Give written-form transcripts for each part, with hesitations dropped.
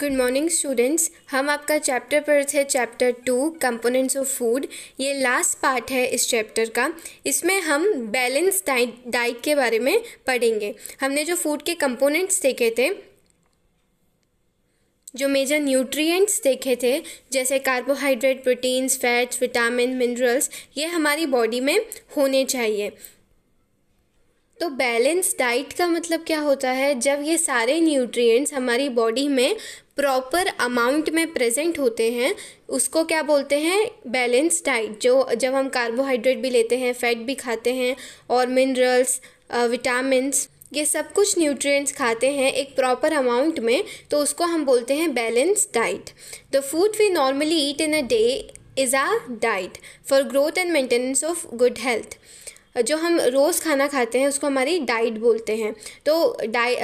Good morning students. हम आपका chapter पढ़ थे चैप्टर 2 कंपोनेंट्स ऑफ फूड। ये लास्ट पार्ट है इस चैप्टर का। इसमें हम बैलेंस डाइट के बारे में पढ़ेंगे। हमने जो फूड के कंपोनेंट्स देखे थे, जो मेजर न्यूट्रिएंट्स देखे थे, जैसे carbohydrate, proteins, fats, vitamin, minerals, ये हमारी बॉडी में होने चाहिए। तो बैलेंस डाइट का मतलब क्या होता है? जब ये सारे न्यूट्रिएंट्स हमारी बॉडी में प्रॉपर अमाउंट में प्रेजेंट होते हैं, उसको क्या बोलते हैं? Balance diet. जब हम कार्बोहाइड्रेट भी लेते हैं, फैट भी खाते हैं और मिनरल्स, विटामिन्स, ये सब कुछ न्यूट्रिएंट्स खाते हैं एक प्रॉपर अमाउंट में, तो उसको हम बोलते हैं balance diet. The food we normally eat in a day is our diet for growth and maintenance of good health. जो हम रोज़ खाना खाते हैं उसको हमारी डाइट बोलते हैं। तो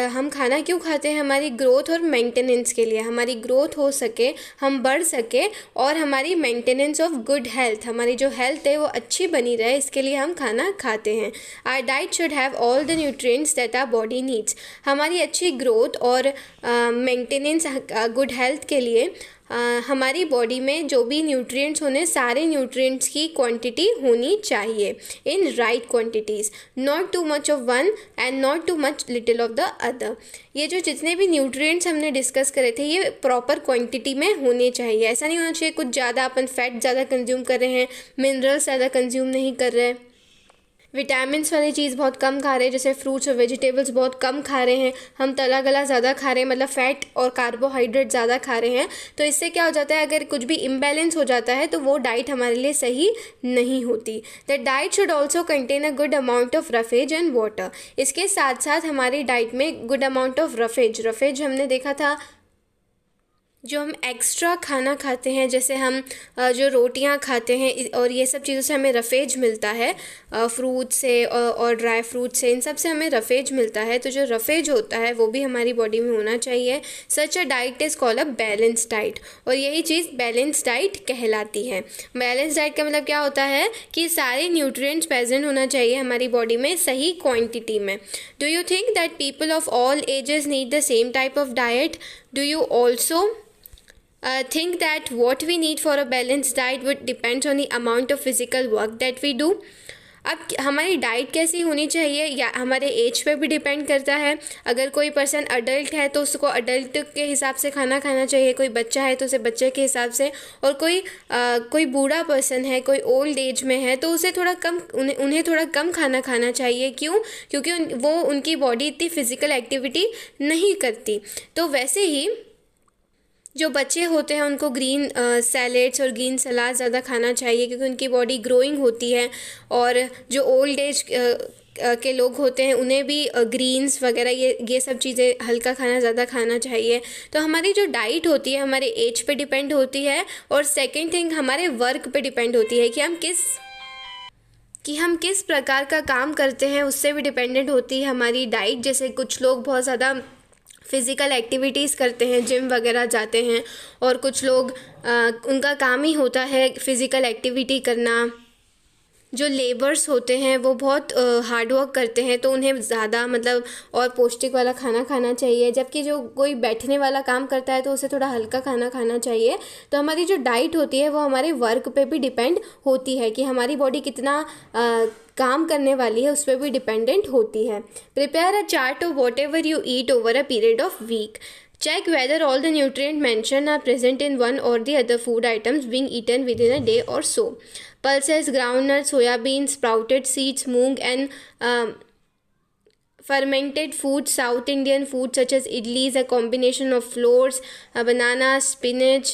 हम खाना क्यों खाते हैं? हमारी ग्रोथ और मेंटेनेंस के लिए, हमारी ग्रोथ हो सके, हम बढ़ सके, और हमारी मेंटेनेंस ऑफ गुड हेल्थ, हमारी जो हेल्थ है वो अच्छी बनी रहे, इसके लिए हम खाना खाते हैं। Our diet should have all the nutrients that our body needs. हमारी अच्छी ग्रोथ और मेंटेनेंस, गुड हेल्थ के लिए हमारी बॉडी में जो भी न्यूट्रिएंट्स होने, सारे न्यूट्रिएंट्स की क्वांटिटी होनी चाहिए in right quantities, not to much of one and not too much little of the other. ये जो जितने भी न्यूट्रिएंट्स हमने डिस्कस करे थे, ये प्रॉपर क्वांटिटी में होने चाहिए। ऐसा नहीं होना चाहिए कुछ ज़्यादा अपन फैट ज़्यादा कंज्यूम कर रहे हैं, मिनरल्स ज़्यादा कंज्यूम नहीं कर रहे हैं, विटामिन्स वाली चीज़ बहुत कम खा रहे हैं, जैसे फ्रूट्स और वेजिटेबल्स बहुत कम खा रहे हैं, हम तला गला ज़्यादा खा रहे हैं, मतलब फ़ैट और कार्बोहाइड्रेट ज़्यादा खा रहे हैं। तो इससे क्या हो जाता है? अगर कुछ भी इम्बैलेंस हो जाता है तो वो डाइट हमारे लिए सही नहीं होती। The diet should also contain a good amount of roughage and water. इसके साथ साथ हमारी डाइट में गुड अमाउंट ऑफ रफेज हमने देखा था, जो हम एक्स्ट्रा खाना खाते हैं, जैसे हम जो रोटियां खाते हैं और ये सब चीज़ों से हमें रफेज मिलता है, फ्रूट से और ड्राई फ्रूट से, इन सब से हमें रफेज मिलता है। तो जो रफेज होता है वो भी हमारी बॉडी में होना चाहिए। Such a diet is called a balance diet, और यही चीज़ बैलेंस डाइट कहलाती है। बैलेंस डाइट का मतलब क्या होता है कि सारे न्यूट्रिएंट्स प्रेजेंट होना चाहिए हमारी बॉडी में सही क्वान्टिटी में। Do you think that people of all ages need the same type of diet? Do you also think that what we need for a balanced diet would depends on the amount of physical work that we do? अब हमारी diet कैसी होनी चाहिए या हमारे as पे भी depend करता है। अगर कोई पर्सन अडल्ट है तो उसको अडल्ट के हिसाब से खाना खाना चाहिए, कोई बच्चा है तो उसे बच्चे के हिसाब से, और कोई बूढ़ा पर्सन है, कोई ओल्ड एज में है तो उसे थोड़ा कम उन्हें थोड़ा कम खाना खाना चाहिए। क्यों? क्योंकि वो उनकी बॉडी इतनी फिजिकल एक्टिविटी नहीं करती। तो वैसे ही जो बच्चे होते हैं उनको ग्रीन सैलेड्स और ग्रीन सलाद ज़्यादा खाना चाहिए, क्योंकि उनकी बॉडी ग्रोइंग होती है। और जो ओल्ड एज के लोग होते हैं उन्हें भी ग्रीन्स वगैरह ये सब चीज़ें हल्का खाना ज़्यादा खाना चाहिए। तो हमारी जो डाइट होती है हमारे एज पे डिपेंड होती है, और सेकेंड थिंग हमारे वर्क पे डिपेंड होती है कि हम किस प्रकार का काम करते हैं, उससे भी डिपेंडेंट होती है हमारी डाइट। जैसे कुछ लोग बहुत ज़्यादा फिज़िकल एक्टिविटीज़ करते हैं, जिम वगैरह जाते हैं, और कुछ लोग उनका काम ही होता है फ़िज़िकल एक्टिविटी करना। जो लेबर्स होते हैं वो बहुत हार्ड वर्क करते हैं, तो उन्हें ज़्यादा मतलब और पौष्टिक वाला खाना खाना चाहिए। जबकि जो कोई बैठने वाला काम करता है तो उसे थोड़ा हल्का खाना खाना चाहिए। तो हमारी जो डाइट होती है वो हमारे वर्क पे भी डिपेंड होती है कि हमारी बॉडी कितना काम करने वाली है, उस पर भी डिपेंडेंट होती है। Prepare a chart of whatever you eat over a period of week. Check whether all the nutrients mentioned are present in one or the other food items being eaten within a day or so. Pulses, groundnuts, soybeans, sprouted seeds, moong, and fermented foods. South Indian food such as idli is a combination of flours, bananas, spinach.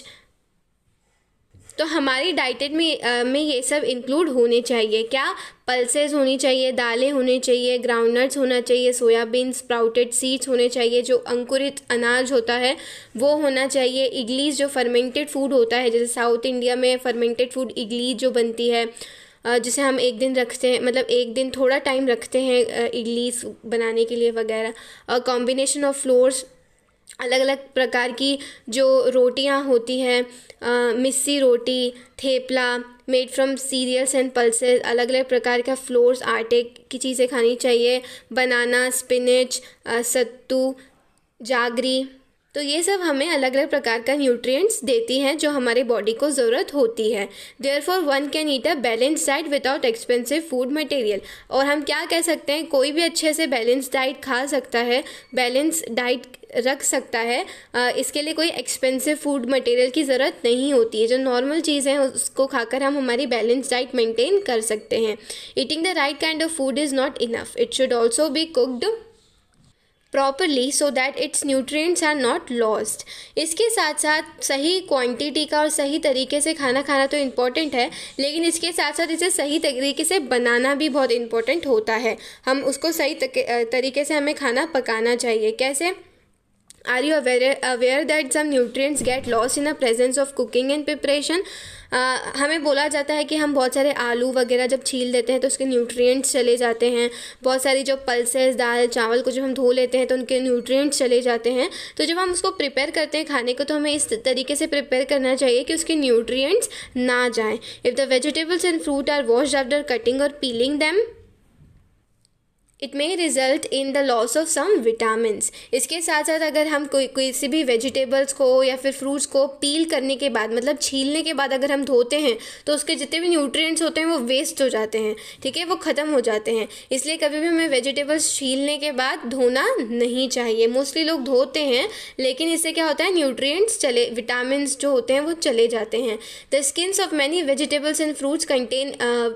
तो हमारी diet में ये सब include होने चाहिए। क्या? Pulses होनी चाहिए, दालें होनी चाहिए, ग्राउंडनट्स होना चाहिए, सोयाबीन, स्प्राउटेड सीड्स होने चाहिए, जो अंकुरित अनाज होता है वो होना चाहिए, इडलीज जो फर्मेंटेड फूड होता है, जैसे साउथ इंडिया में फर्मेंटेड फूड इडली जो बनती है, जिसे हम एक दिन रखते हैं, मतलब एक दिन थोड़ा टाइम रखते हैं इडली बनाने के लिए वगैरह। कॉम्बिनेशन ऑफ फ्लोर्स, अलग अलग प्रकार की जो रोटियां होती हैं, missi roti, thepla, made from cereals and pulses, अलग अलग प्रकार का फ्लोर्स, आटे की चीज़ें खानी चाहिए। बनाना, स्पिनच, सत्तू, जागरी, तो ये सब हमें अलग अलग प्रकार का न्यूट्रिएंट्स देती हैं जो हमारे बॉडी को ज़रूरत होती है। Therefore one can eat a balance diet without expensive food material. और हम क्या कह सकते हैं, कोई भी अच्छे से बैलेंस डाइट खा सकता है, बैलेंस डाइट रख सकता है। इसके लिए कोई एक्सपेंसिव फूड मटेरियल की ज़रूरत नहीं होती है। जो नॉर्मल चीज़ है उसको खाकर हम हमारी बैलेंस डाइट मेंटेन कर सकते हैं। Eating the right kind of food is not enough, it should also be cooked properly so that its nutrients are not lost. इसके साथ साथ सही क्वांटिटी का और सही तरीके से खाना खाना तो इम्पॉर्टेंट है, लेकिन इसके साथ साथ इसे सही तरीके से बनाना भी बहुत इम्पॉर्टेंट होता है। हम उसको सही तरीके से हमें खाना पकाना चाहिए। कैसे? Are you aware that some nutrients get lost in the presence of cooking and preparation? हमें बोला जाता है कि हम बहुत सारे आलू वगैरह जब छील देते हैं तो उसके न्यूट्रिएंट्स चले जाते हैं। बहुत सारी जो पल्सेस, दाल चावल को जब हम धो लेते हैं तो उनके न्यूट्रिएंट्स चले जाते हैं। तो जब हम उसको प्रिपेयर करते हैं खाने को, तो हमें इस तरीके से प्रिपेयर करना चाहिए कि उसके न्यूट्रिएंट्स ना जाएं। If the vegetables and fruit are washed after cutting और peeling them, it may result in the loss of some vitamins. इसके साथ साथ अगर हम किसी भी वेजिटेबल्स को या फिर फ्रूट्स को पील करने के बाद, मतलब छीलने के बाद अगर हम धोते हैं तो उसके जितने भी न्यूट्रिएंट्स होते हैं वो वेस्ट हो जाते हैं, ठीक है, वो ख़त्म हो जाते हैं। इसलिए कभी भी हमें वेजिटेबल्स छीलने के बाद धोना नहीं चाहिए। मोस्टली लोग धोते हैं, लेकिन इससे क्या होता है, न्यूट्रिएंट्स विटामिन्स जो होते हैं वो चले जाते हैं। The skins of many vegetables and fruits contain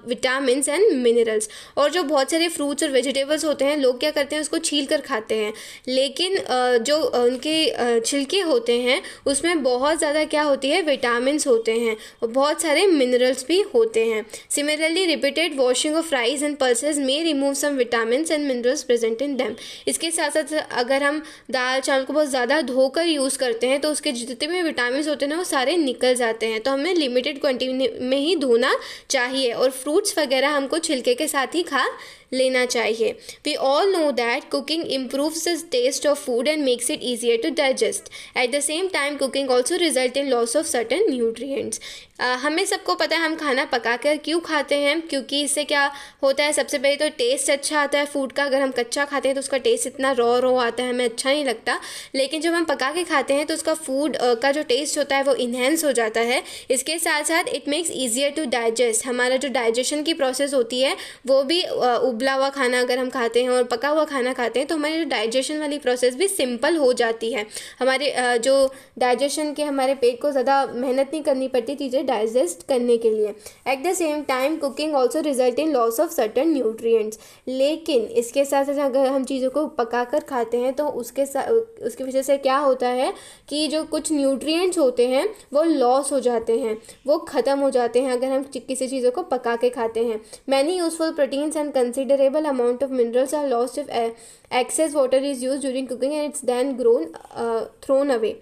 vitamins and minerals. और जो बहुत सारे फ्रूट्स और वेजिटेबल्स होते हैं, लोग क्या करते हैं, उसको छील कर खाते हैं, लेकिन जो उनके छिलके होते हैं उसमें बहुत ज़्यादा क्या होती है, विटामिन्स होते हैं और बहुत सारे मिनरल्स भी होते हैं। Similarly repeated washing of rice and pulses may remove some vitamins and minerals present in them. इसके साथ साथ अगर हम दाल चावल को बहुत ज़्यादा धोकर यूज़ करते हैं तो उसके जितने भी विटामिन्स होते हैं ना वो सारे निकल जाते हैं। तो हमें लिमिटेड क्वांटिटी में ही धोना चाहिए और फ्रूट्स वगैरह हमको छिलके के साथ ही खा लेना चाहिए। We all know that cooking improves the taste of food and makes it easier to digest. At the same time, cooking also result in loss of certain nutrients. हमें सबको पता है हम खाना पकाकर क्यों खाते हैं, क्योंकि इससे क्या होता है, सबसे पहले तो टेस्ट अच्छा आता है फूड का। अगर हम कच्चा खाते हैं तो उसका टेस्ट इतना रॉ आता है, हमें अच्छा नहीं लगता, लेकिन जब हम पका के खाते हैं तो उसका फूड का जो टेस्ट होता है वो इन्हेंस हो जाता है। इसके साथ साथ it makes easier to digest. हमारा जो डाइजेशन की प्रोसेस होती है वो भी उबला हुआ खाना अगर हम खाते हैं और पका हुआ खाना खाते हैं तो हमारी जो डाइजेशन वाली प्रोसेस भी सिंपल हो जाती है। हमारे जो डाइजेशन के, हमारे पेट को ज़्यादा मेहनत नहीं करनी पड़ती चीज़ें डाइजेस्ट करने के लिए। At the same time cooking also result in loss of certain nutrients. लेकिन इसके साथ साथ अगर हम चीज़ों को पका कर खाते हैं तो उसकी वजह से क्या होता है कि जो कुछ न्यूट्रिएंट्स होते हैं वो लॉस हो जाते हैं, वो ख़त्म हो जाते हैं अगर हम किसी चीज़ों को पका के खाते हैं। Many useful proteins and considerable amount of minerals are lost if excess water is use during cooking and it's then thrown away.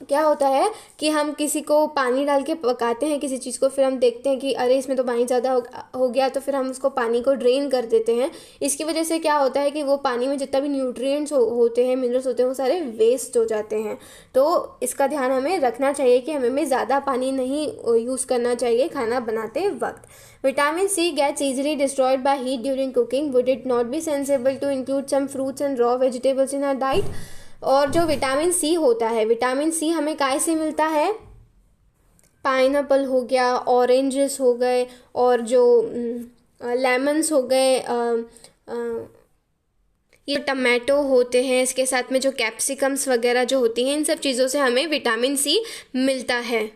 क्या होता है कि हम किसी को पानी डाल के पकाते हैं किसी चीज़ को, फिर हम देखते हैं कि अरे इसमें तो पानी ज़्यादा हो गया, तो फिर हम उसको पानी को ड्रेन कर देते हैं। इसकी वजह से क्या होता है कि वो पानी में जितना भी न्यूट्रिएंट्स होते हैं, मिनरल्स होते हैं, वो सारे वेस्ट हो जाते हैं। तो इसका ध्यान हमें रखना चाहिए कि हमें ज़्यादा पानी नहीं यूज़ करना चाहिए खाना बनाते वक्त। Vitamin C gets easily destroyed by heat during cooking. Would it not be sensible to include some fruits and raw vegetables in our diet? और जो विटामिन सी होता है, विटामिन सी हमें काय से मिलता है, पाइनएप्पल हो गया, ऑरेंजेस हो गए और जो लेमन्स हो गए, ये टमाटो होते हैं, इसके साथ में जो कैप्सिकम्स वगैरह जो होती हैं, इन सब चीज़ों से हमें विटामिन सी मिलता है।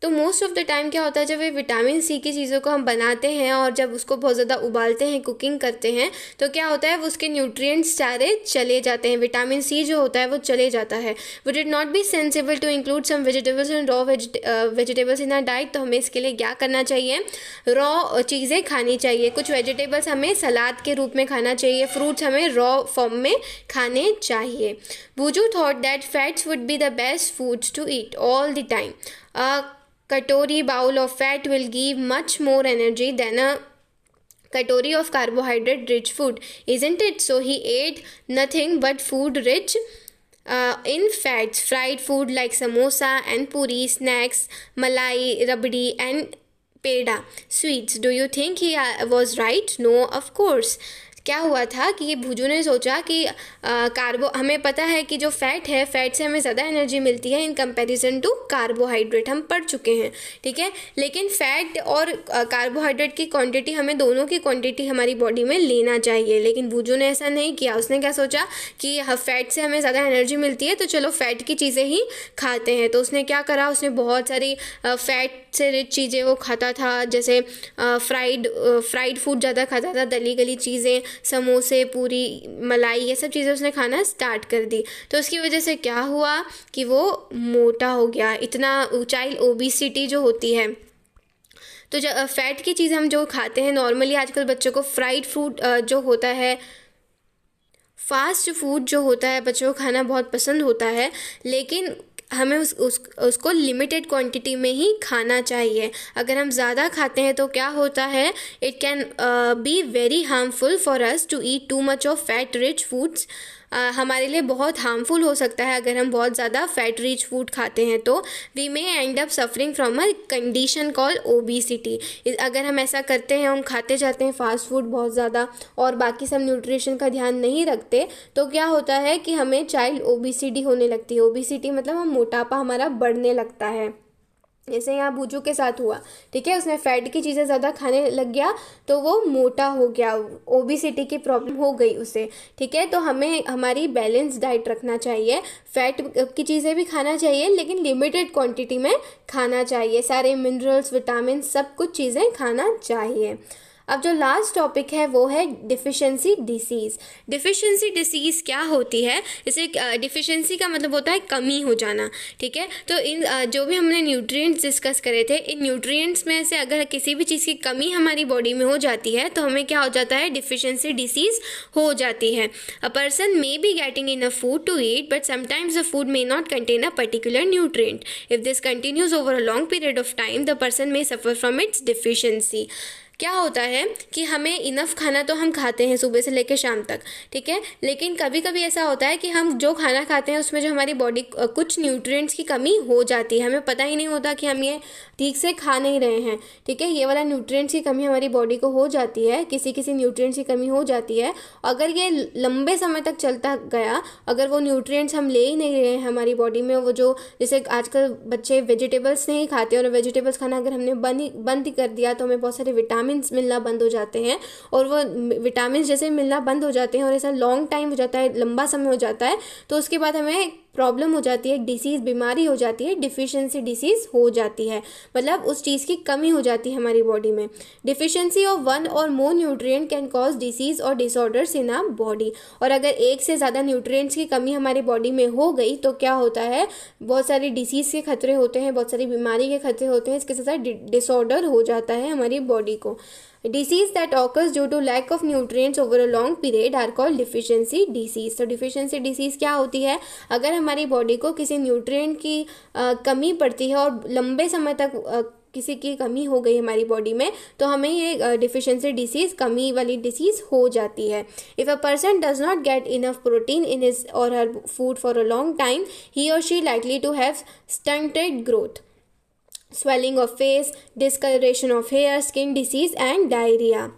तो मोस्ट ऑफ़ द टाइम क्या होता है, जब ये विटामिन सी की चीज़ों को हम बनाते हैं और जब उसको बहुत ज़्यादा उबालते हैं, कुकिंग करते हैं, तो क्या होता है, वो उसके न्यूट्रिएंट्स सारे चले जाते हैं, विटामिन सी जो होता है वो चले जाता है। Would it not be sensible to include some vegetables and raw vegetables in our diet? तो हमें इसके लिए क्या करना चाहिए, रॉ चीज़ें खानी चाहिए। कुछ वेजिटेबल्स हमें सलाद के रूप में खाना चाहिए, फ्रूट्स हमें रॉ फॉर्म में खाने चाहिए। बुजू thought that fats would be the best foods to eat all the time. Katori bowl of fat will give much more energy than a katori of carbohydrate rich food, isn't it? So he ate nothing but food rich in fats, fried food like samosa and puri, snacks, malai, rabdi and peda, sweets. Do you think he was right? No, of course. क्या हुआ था कि ये भुजू ने सोचा कि हमें पता है कि जो फैट है, फैट से हमें ज़्यादा एनर्जी मिलती है इन कंपैरिजन टू कार्बोहाइड्रेट, हम पढ़ चुके हैं, ठीक है। लेकिन फैट और कार्बोहाइड्रेट की क्वांटिटी, हमें दोनों की क्वांटिटी हमारी बॉडी में लेना चाहिए, लेकिन भुजू ने ऐसा नहीं किया। उसने क्या सोचा कि फैट से हमें ज़्यादा एनर्जी मिलती है तो चलो फैट की चीज़ें ही खाते हैं। तो उसने क्या करा, उसने बहुत सारी फैट से रिच चीज़ें वो खाता था, जैसे फ्राइड फूड ज़्यादा खाता था, दली गली चीज़ें, समोसे, पूरी, मलाई, ये सब चीज़ें उसने खाना स्टार्ट कर दी। तो उसकी वजह से क्या हुआ कि वो मोटा हो गया। इतना चाइल्ड ओबेसिटी जो होती है, तो जो फैट की चीज़ हम जो खाते हैं नॉर्मली, आजकल बच्चों को फ्राइड फूड जो होता है, फास्ट फूड जो होता है, बच्चों को खाना बहुत पसंद होता है, लेकिन हमें उसको लिमिटेड क्वांटिटी में ही खाना चाहिए। अगर हम ज़्यादा खाते हैं तो क्या होता है, it can be very harmful for us to eat too much of fat rich foods. हमारे लिए बहुत हार्मफुल हो सकता है अगर हम बहुत ज़्यादा फैट रिच फूड खाते हैं। तो we may end up suffering from a condition call obesity. अगर हम ऐसा करते हैं, हम खाते जाते हैं फास्ट फूड बहुत ज़्यादा और बाकी सब न्यूट्रिशन का ध्यान नहीं रखते, तो क्या होता है कि हमें चाइल्ड ओबेसिटी होने लगती है। ओबेसिटी मतलब हम मोटापा हमारा बढ़ने लगता है, जैसे यहाँ भुजू के साथ हुआ, ठीक है। उसने फैट की चीज़ें ज़्यादा खाने लग गया तो वो मोटा हो गया, ओबेसिटी की प्रॉब्लम हो गई उसे, ठीक है। तो हमें हमारी बैलेंस डाइट रखना चाहिए, फैट की चीज़ें भी खाना चाहिए लेकिन लिमिटेड क्वांटिटी में खाना चाहिए, सारे मिनरल्स, विटामिन, सब कुछ चीज़ें खाना चाहिए। अब जो लास्ट टॉपिक है वो है डिफिशिएंसी डिसीज़। डिफिशिएंसी डिसीज़ क्या होती है, इसे डिफिशिएंसी का मतलब होता है कमी हो जाना, ठीक है। तो इन जो भी हमने न्यूट्रिएंट्स डिस्कस करे थे, इन न्यूट्रिएंट्स में से अगर किसी भी चीज़ की कमी हमारी बॉडी में हो जाती है तो हमें क्या हो जाता है, डिफिशिएंसी डिसीज़ हो जाती है। A person may be getting enough food to eat but sometimes the food may not contain a particular nutrient. If this continues over a long period of time the person may suffer from its deficiency. क्या होता है कि हमें enough खाना तो हम खाते हैं सुबह से लेकर शाम तक, ठीक है, लेकिन कभी कभी ऐसा होता है कि हम जो खाना खाते हैं उसमें जो हमारी बॉडी कुछ न्यूट्रिएंट्स की कमी हो जाती है, हमें पता ही नहीं होता कि हम ये ठीक से खा नहीं रहे हैं, ठीक है। ये वाला न्यूट्रिएंट्स की कमी हमारी बॉडी को हो जाती है, किसी न्यूट्रिएंट्स की कमी हो जाती है। अगर ये लंबे समय तक चलता गया, अगर वो न्यूट्रिएंट्स हम ले ही नहीं रहे हैं हमारी बॉडी में, वो जो जैसे आजकल बच्चे वेजिटेबल्स नहीं खाते और वेजिटेबल्स खाना अगर हमने बंद ही कर दिया तो हमें बहुत सारे विटामिन मिलना बंद हो जाते हैं, और वो विटामिन जैसे मिलना बंद हो जाते हैं और ऐसा लॉन्ग टाइम हो जाता है, लंबा समय हो जाता है, तो उसके बाद हमें प्रॉब्लम हो जाती है, डिसीज़, बीमारी हो जाती है, डिफिशिएंसी डिसीज़ हो जाती है, मतलब उस चीज़ की कमी हो जाती है हमारी बॉडी में। डिफिशिएंसी ऑफ वन और मोर न्यूट्रिएंट कैन कॉज डिसीज़ और डिसऑर्डर्स इन आवर बॉडी। और अगर एक से ज़्यादा न्यूट्रिएंट्स की कमी हमारी बॉडी में हो गई तो क्या होता है, बहुत सारी डिसीज़ के खतरे होते हैं, बहुत सारी बीमारी के खतरे होते हैं, इसके साथ डिसऑर्डर हो जाता है हमारी बॉडी को। Disease that occurs due to lack of nutrients over a long period are called deficiency disease। तो deficiency disease क्या होती है, अगर हमारी बॉडी को किसी न्यूट्रिएंट की कमी पड़ती है और लंबे समय तक किसी की कमी हो गई हमारी बॉडी में, तो हमें ये डिफिशिएंसी डिसीज़, कमी वाली डिसीज़ हो जाती है। If a person does not get enough protein in his or her food for a long time, he or she likely to have stunted growth, swelling of face, discoloration of hair, skin disease and diarrhea।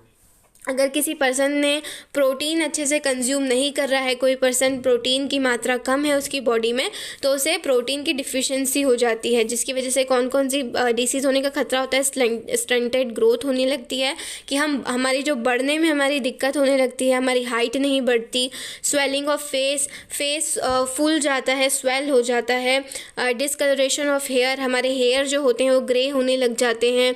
अगर किसी person ने protein अच्छे से consume नहीं कर रहा है, कोई पर्सन प्रोटीन की मात्रा कम है उसकी बॉडी में, तो उसे प्रोटीन की डिफिशिएंसी हो जाती है, जिसकी वजह से कौन कौन सी डिसीज़ होने का खतरा होता है, स्टंटेड ग्रोथ होने लगती है, कि हमारी जो बढ़ने में हमारी दिक्कत होने लगती है, हमारी हाइट नहीं बढ़ती, स्वेलिंग ऑफ फेस फूल जाता है, स्वेल हो जाता है, डिसकलरेशन ऑफ हेयर, हमारे हेयर जो होते हैं वो ग्रे होने लग जाते हैं,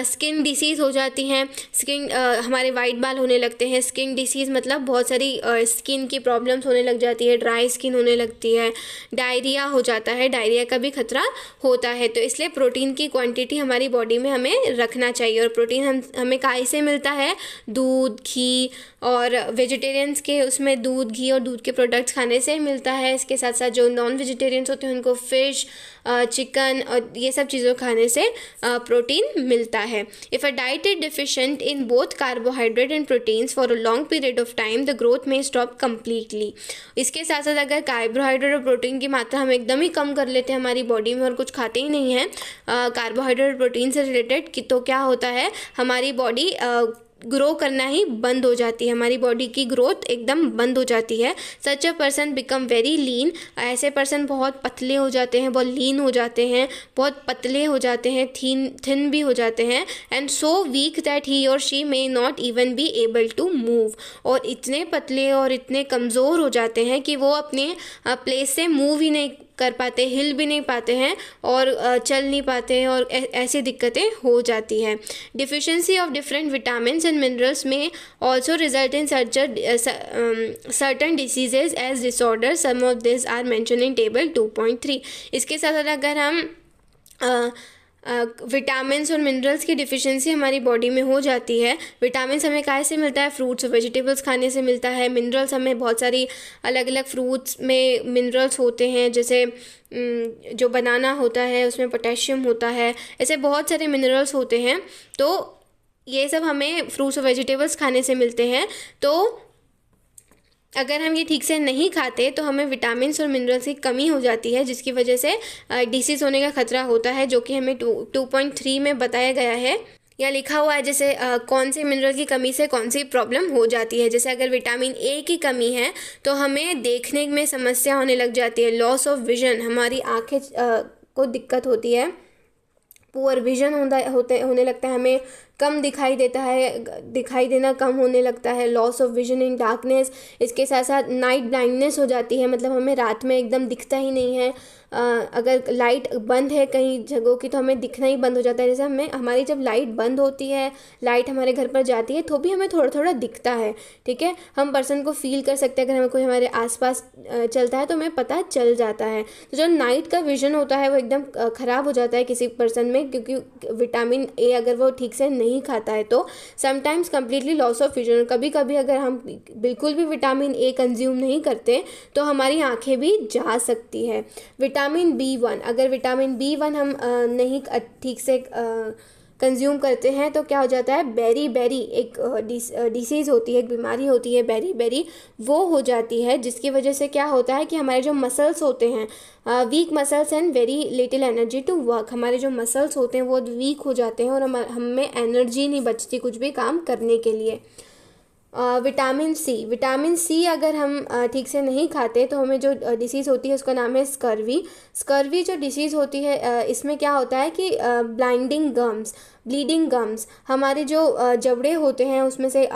स्किन डिसीज़ हो जाती हैं, स्किन हमारे वाइट बाल होने लगते हैं, स्किन डिसीज़ मतलब बहुत सारी स्किन की प्रॉब्लम्स होने लग जाती है, ड्राई स्किन होने लगती है, डायरिया हो जाता है, डायरिया का भी खतरा होता है। तो इसलिए प्रोटीन की क्वांटिटी हमारी बॉडी में हमें रखना चाहिए। और प्रोटीन हमें कहाँ से मिलता है, दूध, घी, और वेजिटेरियंस के उसमें दूध, घी और दूध के प्रोडक्ट्स खाने से मिलता है। इसके साथ साथ जो नॉन वेजिटेरियंस होते हैं उनको फ़िश, चिकन और ये सब चीज़ों खाने से प्रोटीन मिलता है। If a diet is deficient in both carbohydrate and proteins for a long period of time, the growth में स्टॉप कम्प्लीटली। इसके साथ साथ अगर कार्बोहाइड्रेट और प्रोटीन की मात्रा हम एकदम ही कम कर लेते हैं हमारी बॉडी में और कुछ खाते ही नहीं हैं कार्बोहाइड्रेट और प्रोटीन से रिलेटेड, तो क्या होता है, हमारी बॉडी ग्रो करना ही बंद हो जाती है, हमारी बॉडी की ग्रोथ एकदम बंद हो जाती है। Such a person become very lean, ऐसे पर्सन बहुत पतले हो जाते हैं, बहुत लीन हो जाते हैं, बहुत पतले हो जाते हैं, थिन भी हो जाते हैं। And so weak that he or she may not even be able to move, और इतने पतले और इतने कमज़ोर हो जाते हैं कि वो अपने प्लेस से मूव ही नहीं कर पाते, हिल भी नहीं पाते हैं और चल नहीं पाते हैं, और ऐसी दिक्कतें हो जाती हैं। Deficiency of different vitamins and minerals may also result in certain diseases as disorder, some of this are mention in table 2.3। इसके साथ साथ अगर हम विटामिन्स और मिनरल्स की डिफिशिएंसी हमारी बॉडी में हो जाती है, विटामिन्स हमें कहाँ से मिलता है, फ्रूट्स और वेजिटेबल्स खाने से मिलता है। मिनरल्स हमें बहुत सारी अलग अलग फ्रूट्स में मिनरल्स होते हैं, जैसे जो बनाना होता है उसमें पोटेशियम होता है, ऐसे बहुत सारे मिनरल्स होते हैं। तो ये सब हमें फ्रूट्स और वेजिटेबल्स खाने से मिलते हैं। तो अगर हम ये ठीक से नहीं खाते तो हमें विटामिन्स और मिनरल्स की कमी हो जाती है, जिसकी वजह से डिसीज़ होने का खतरा होता है, जो कि हमें 2.3 में बताया गया है या लिखा हुआ है। जैसे कौन से मिनरल की कमी से कौन सी प्रॉब्लम हो जाती है। जैसे अगर विटामिन ए की कमी है तो हमें देखने में समस्या होने लग जाती है, लॉस ऑफ विजन, हमारी आँखें को दिक्कत होती है, पुअर विजन होने लगता है, हमें कम दिखाई देता है, दिखाई देना कम होने लगता है, loss of vision in darkness. इसके साथ साथ नाइट ब्लाइंडनेस हो जाती है, मतलब हमें रात में एकदम दिखता ही नहीं है। अगर लाइट बंद है कई जगहों की तो हमें दिखना ही बंद हो जाता है। जैसे हमारी जब लाइट बंद होती है, लाइट हमारे घर पर जाती है तो भी हमें थोड़ा थोड़ा दिखता है, ठीक है। हम पर्सन को फील कर सकते हैं, अगर हमें कोई हमारे आसपास चलता है तो हमें पता चल जाता है। तो जो नाइट का विजन होता है वो एकदम ख़राब हो जाता है किसी पर्सन में, क्योंकि विटामिन ए अगर वो ठीक से नहीं खाता है तो sometimes completely loss of vision. कभी कभी अगर हम बिल्कुल भी विटामिन ए कंज्यूम नहीं करते तो हमारी आँखें भी जा सकती है। विटामिन B1, अगर विटामिन B1 हम नहीं ठीक से कंज्यूम करते हैं तो क्या हो जाता है, बेरी बेरी एक डिसीज़ होती है, एक बीमारी होती है बेरी बेरी, वो हो जाती है, जिसकी वजह से क्या होता है कि हमारे जो मसल्स होते हैं, weak muscles and very little energy to work, हमारे जो मसल्स होते हैं वो वीक हो जाते हैं और हमें एनर्जी नहीं बचती कुछ भी काम करने के लिए। विटामिन सी अगर हम ठीक से नहीं खाते तो हमें जो डिसीज़ होती है उसका नाम है स्कर्वी जो डिसीज़ होती है, इसमें क्या होता है कि ब्लीडिंग गम्स, हमारे जो जबड़े होते हैं उसमें से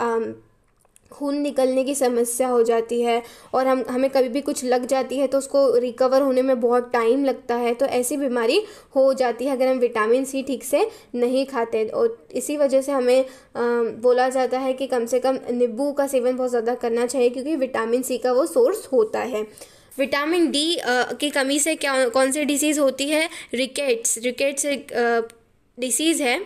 खून निकलने की समस्या हो जाती है, और हमें कभी भी कुछ लग जाती है तो उसको रिकवर होने में बहुत टाइम लगता है। तो ऐसी बीमारी हो जाती है अगर हम विटामिन सी ठीक से नहीं खाते। और इसी वजह से हमें बोला जाता है कि कम से कम नींबू का सेवन बहुत ज़्यादा करना चाहिए, क्योंकि विटामिन सी का वो सोर्स होता है। विटामिन डी की कमी से कौन सी डिसीज़ होती है, रिकेट्स एक डिसीज़ है।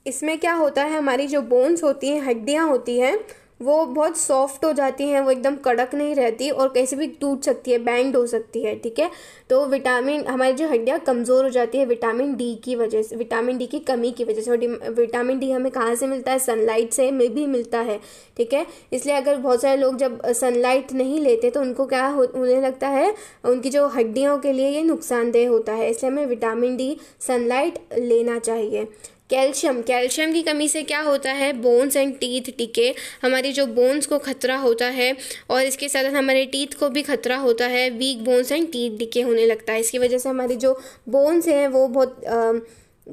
इसमें क्या होता है, हमारी जो बोन्स होती हैं, हड्डियाँ होती हैं, वो बहुत सॉफ्ट हो जाती हैं, वो एकदम कड़क नहीं रहती और कैसे भी टूट सकती है, बैंड हो सकती है, ठीक है। तो हमारी जो हड्डियाँ कमज़ोर हो जाती है विटामिन डी की वजह से, विटामिन डी की कमी की वजह से। विटामिन डी हमें कहाँ से मिलता है, सनलाइट से भी मिलता है, ठीक है। इसलिए अगर बहुत सारे लोग जब सनलाइट नहीं लेते तो उनको क्या होने लगता है, उनकी जो हड्डियों के लिए ये नुकसानदेह होता है, इसलिए हमें विटामिन डी सनलाइट लेना चाहिए। कैल्शियम की कमी से क्या होता है, बोन्स एंड टीथ डिके, हमारी जो बोन्स को खतरा होता है और इसके साथ साथ हमारे टीथ को भी खतरा होता है, weak bones and teeth decay होने लगता है। इसकी वजह से हमारी जो बोन्स हैं वो बहुत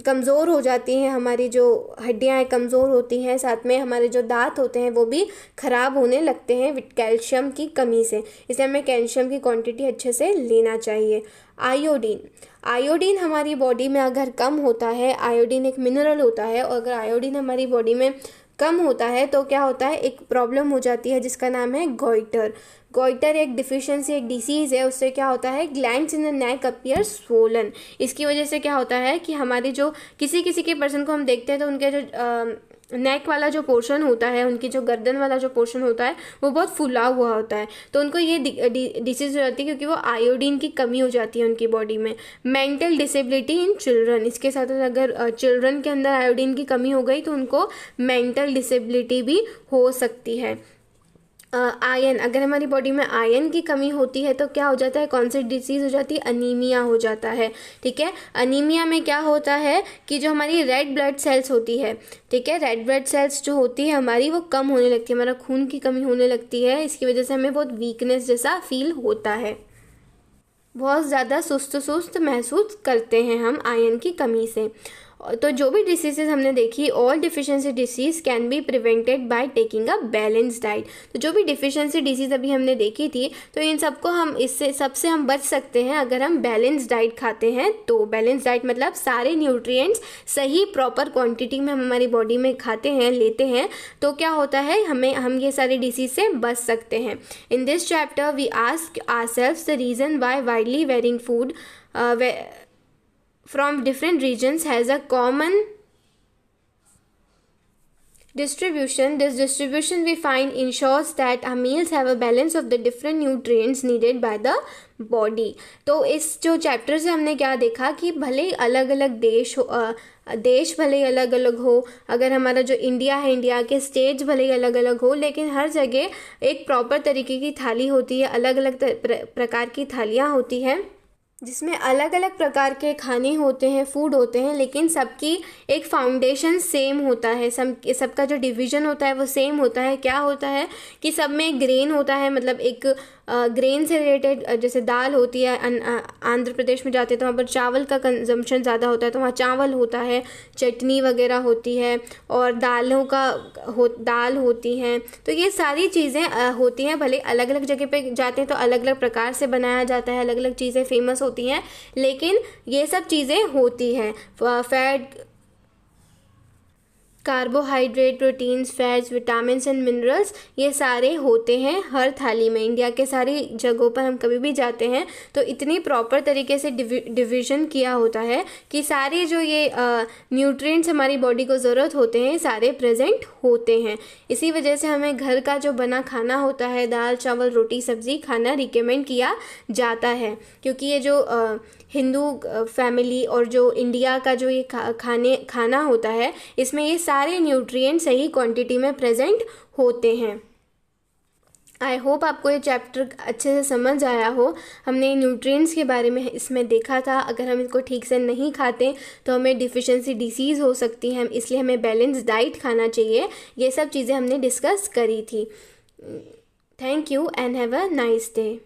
कमज़ोर हो जाती हैं, हमारी जो हड्डियाँ हैं कमज़ोर होती हैं, साथ में हमारे जो दांत होते हैं वो भी ख़राब होने लगते हैं कैल्शियम की कमी से। इसलिए हमें कैल्शियम की क्वांटिटी अच्छे से लेना चाहिए। आयोडीन हमारी बॉडी में अगर कम होता है, आयोडीन एक मिनरल होता है, और अगर आयोडीन हमारी बॉडी में कम होता है तो क्या होता है, एक प्रॉब्लम हो जाती है जिसका नाम है गोइटर एक डिफिशियंसी, एक डिसीज़ है। उससे क्या होता है, glands in the neck appear swollen. इसकी वजह से क्या होता है कि हमारी जो किसी के पर्सन को हम देखते हैं तो उनके जो नेक वाला जो पोर्शन होता है, उनकी जो गर्दन वाला जो पोर्शन होता है वो बहुत फुला हुआ होता है, तो उनको ये डिसीज़ हो जाती है क्योंकि वो आयोडीन की कमी हो जाती है उनकी बॉडी में। मेंटल डिसेबिलिटी इन चिल्ड्रन, इसके साथ अगर चिल्ड्रन के अंदर आयोडीन की कमी हो गई तो उनको मेंटल डिसेबिलिटी भी हो सकती है। आयरन, अगर हमारी बॉडी में आयरन की कमी होती है तो क्या हो जाता है, कौन सी डिसीज़ हो जाती है, अनीमिया हो जाता है। ठीक है, अनीमिया में क्या होता है कि जो हमारी रेड ब्लड सेल्स होती है, ठीक है, रेड ब्लड सेल्स जो होती है हमारी वो कम होने लगती है, हमारा खून की कमी होने लगती है। इसकी वजह से हमें बहुत वीकनेस जैसा फील होता है, बहुत ज़्यादा सुस्त सुस्त महसूस करते हैं हम आयरन की कमी से। तो जो भी डिसीजेज हमने देखी, all deficiency disease can be prevented by taking a balance diet. तो जो भी डिफिशिएंसी डिसीज अभी हमने देखी थी, तो इन सबको हम इससे सबसे हम बच सकते हैं अगर हम बैलेंस डाइट खाते हैं। तो बैलेंस डाइट मतलब सारे न्यूट्रिएंट्स सही प्रॉपर क्वांटिटी में हम हमारी बॉडी में खाते हैं, लेते हैं, तो क्या होता है, हम ये सारी डिसीज से बच सकते हैं। In this chapter we ask ourselves the reason why widely varying food from different regions has a common distribution. This distribution we find ensures that our meals have a balance of the different nutrients needed by the body. तो इस जो chapter से हमने क्या देखा कि भले ही अलग अलग देश भले ही अलग अलग हो, अगर हमारा जो इंडिया है, इंडिया के स्टेट्स भले ही अलग अलग हो, लेकिन हर जगह एक प्रॉपर तरीके की थाली होती है, अलग अलग प्रकार की थालियाँ होती हैं जिसमें अलग अलग प्रकार के खाने होते हैं, फूड होते हैं, लेकिन सबकी एक फाउंडेशन सेम होता है, सबका जो डिवीज़न होता है वो सेम होता है। क्या होता है कि सब में ग्रेन होता है, मतलब एक ग्रेन से रिलेटेड, जैसे दाल होती है, आंध्र प्रदेश में जाते हैं तो वहाँ पर चावल का कंजम्पशन ज़्यादा होता है, तो वहाँ चावल होता है, चटनी वगैरह होती है, और दाल होती हैं। तो ये सारी चीज़ें होती हैं, भले अलग अलग जगह पे जाते हैं तो अलग अलग प्रकार से बनाया जाता है, अलग अलग चीज़ें फेमस होती हैं, लेकिन ये सब चीज़ें होती हैं। Fat, carbohydrate, proteins, fats, vitamins and minerals, ये सारे होते हैं हर थाली में। इंडिया के सारी जगहों पर हम कभी भी जाते हैं तो इतनी प्रॉपर तरीके से डिवीज़न किया होता है कि सारे जो ये न्यूट्रिएंट्स हमारी बॉडी को ज़रूरत होते हैं सारे प्रेजेंट होते हैं। इसी वजह से हमें घर का जो बना खाना होता है, दाल चावल रोटी सब्ज़ी खाना रिकमेंड किया जाता है, क्योंकि ये जो हिंदू फैमिली और जो इंडिया का जो ये खाना होता है, इसमें ये सारे न्यूट्रिएंट्स सही क्वांटिटी में प्रेजेंट होते हैं। आई होप आपको ये चैप्टर अच्छे से समझ आया हो। हमने न्यूट्रिएंट्स के बारे में इसमें देखा था, अगर हम इसको ठीक से नहीं खाते तो हमें डिफिशिएंसी डिसीज़ हो सकती है, इसलिए हमें बैलेंस डाइट खाना चाहिए। ये सब चीज़ें हमने डिस्कस करी थी। Thank you and have a nice day.